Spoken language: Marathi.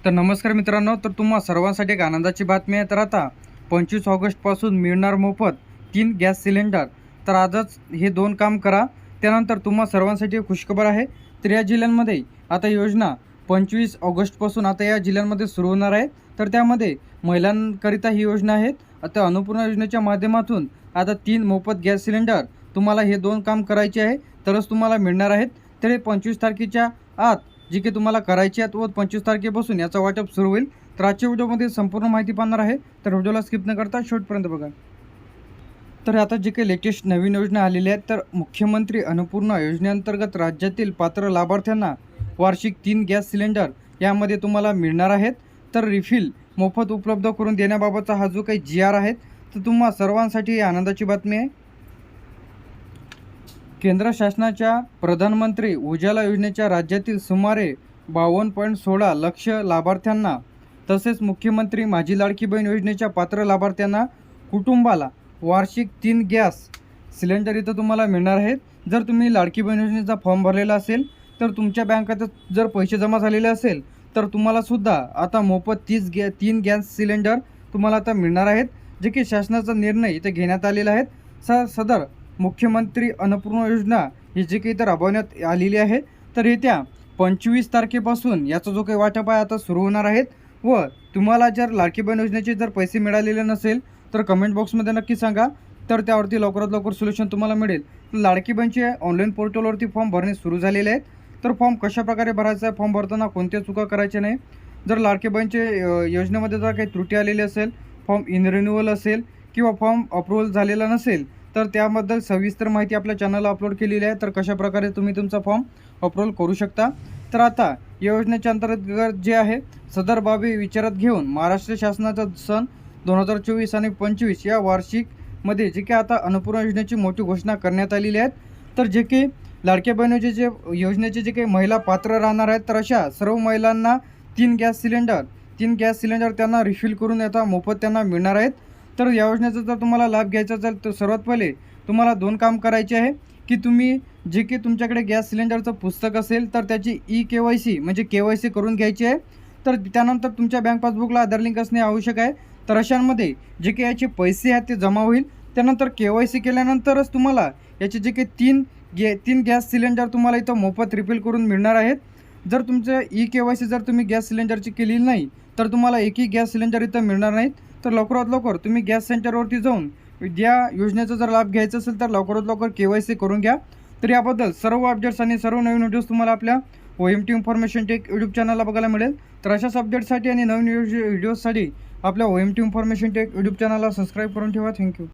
तर नमस्कार मित्रांनो, तर तुम्हा सर्वांसाठी एक आनंदाची बातमी आहे। तर आता 25 ऑगस्टपासून मिळणार मोफत 3 गॅस सिलेंडर। तर आजच हे 2 काम करा, त्यानंतर तुम्हा सर्वांसाठी एक खुशखबर आहे। तर या जिल्ह्यांमध्ये आता योजना 25 ऑगस्टपासून आता या जिल्ह्यांमध्ये सुरू होणार आहे। तर त्यामध्ये महिलांकरिता ही योजना आहे। आता अन्नपूर्णा योजनेच्या माध्यमातून आता 3 मोफत गॅस सिलेंडर तुम्हाला हे 2 काम करायचे आहे, तरच तुम्हाला मिळणार आहेत। तर हे 25 तारखेच्या आत जी काही तुम्हाला करायची आहे व 25 तारखेपासून याचा वाटप सुरू होईल। तर आजच्या व्हिडिओमध्ये संपूर्ण माहिती पाहणार आहे, तर व्हिडिओला स्किप न करता शेवटपर्यंत बघा। तर आता जे काही लेटेस्ट नवीन योजना आलेल्या आहेत, तर मुख्यमंत्री अन्नपूर्णा योजनेअंतर्गत राज्यातील पात्र लाभार्थ्यांना वार्षिक 3 गॅस सिलेंडर यामध्ये तुम्हाला मिळणार आहेत। तर रिफिल मोफत उपलब्ध करून देण्याबाबतचा हा जो काही GR आहे, तर तुम्हा सर्वांसाठी आनंदाची बातमी आहे। केंद्र शासनाच्या प्रधानमंत्री उजाला योजनेच्या राज्यातील सुमारे 52.16 लक्ष लाभार्थ्यांना तसेच मुख्यमंत्री माझी लाडकी बहीण योजनेच्या पात्र लाभार्थ्यांना कुटुंबाला वार्षिक 3 गॅस सिलेंडर इथं तुम्हाला मिळणार आहेत। जर तुम्ही लाडकी बहीण योजनेचा फॉर्म भरलेला असेल, तर तुमच्या बँकेत जर पैसे जमा झालेले असेल, तर तुम्हाला सुद्धा आता मोफत 3 गॅस सिलेंडर तुम्हाला आता मिळणार आहेत, जे की शासनाचा निर्णय इथे घेण्यात आलेला आहे। सदर मुख्यमंत्री अन्नपूर्णा योजना ही जी काही इथं राबवण्यात आलेली आहे, तर येत्या 25 तारखेपासून याचा जो काही वाटप आहे आता सुरू होणार आहेत। व तुम्हाला जर लाडकी बहीण योजनेचे जर पैसे मिळालेले नसेल, तर कमेंट बॉक्समध्ये नक्की सांगा, तर त्यावरती लवकरात लवकर सोल्युशन तुम्हाला मिळेल। लाडकी बहीणचे ऑनलाईन पोर्टलवरती फॉर्म भरणे सुरू झालेले आहेत। तर फॉर्म कशाप्रकारे भरायचा आहे, फॉर्म भरताना कोणत्या चुका करायच्या नाही, जर लाडकी बहीणचे योजनेमध्ये जर काही त्रुटी आलेली असेल, फॉर्म इन रिन्युअल असेल किंवा फॉर्म अप्रूव्हल झालेला नसेल, तर त्याबद्दल सविस्तर माहिती आपल्या चॅनलला अपलोड केलेली आहे। तर कशाप्रकारे तुम्ही तुमचा फॉर्म अप्रूव्हल करू शकता। तर आता या योजनेच्या अंतर्गत जे आहे सदर बाबी विचारात घेऊन महाराष्ट्र शासनाचा सन 2024 आणि 25 या वार्षिकमध्ये जे काही आता अन्नपूर्णा योजनेची मोठी घोषणा करण्यात आलेली आहे। तर जे काही लाडक्या बहिणीचे योजनेचे जे काही महिला पात्र राहणार आहेत, तर अशा सर्व महिलांना 3 गॅस सिलेंडर त्यांना रिफिल करून आता मोफत त्यांना मिळणार आहेत। तर या योजनेचा जर तुम्हाला लाभ घ्यायचा असेल, तर सर्वात पहिले तुम्हाला 2 काम करायचे आहे, की तुम्ही जे की तुमच्याकडे गॅस सिलेंडरचं पुस्तक असेल, तर त्याची KYC म्हणजे KYC करून घ्यायची आहे। तर त्यानंतर तुमच्या बँक पासबुकला आधार लिंक असणे आवश्यक आहे। तर अशांमध्ये जे काही याचे पैसे आहेत ते जमा होईल। त्यानंतर KYC केल्यानंतरच तुम्हाला याचे जे काही 3 गॅस सिलेंडर तुम्हाला इथं मोफत रिफिल करून मिळणार आहेत। जर तुमचं KYC जर तुम्ही गॅस सिलेंडरची केलेली नाही, तर तुम्हाला एकही गॅस सिलेंडर इथं मिळणार नाहीत। तर लवकरात लवकर तुम्ही गॅस सेंटरवरती जाऊन या योजनेचा जर लाभ घ्यायचा असेल, तर लवकरात लवकर KYC करून घ्या। तर याबद्दल सर्व अपडेट्स आणि सर्व नवीन व्हिडिओज तुम्हाला आपल्या OMT इन्फॉर्मेशन टेक यूट्यूब चॅनलला बघायला मिळेल। तर अशाच अपडेट्ससाठी आणि नवीन व्हिडिओजसाठी आपल्या OMT इन्फॉर्मेशन टेक यूट्यूब चॅनलला सबस्क्राईब करून ठेवा। थँक्यू।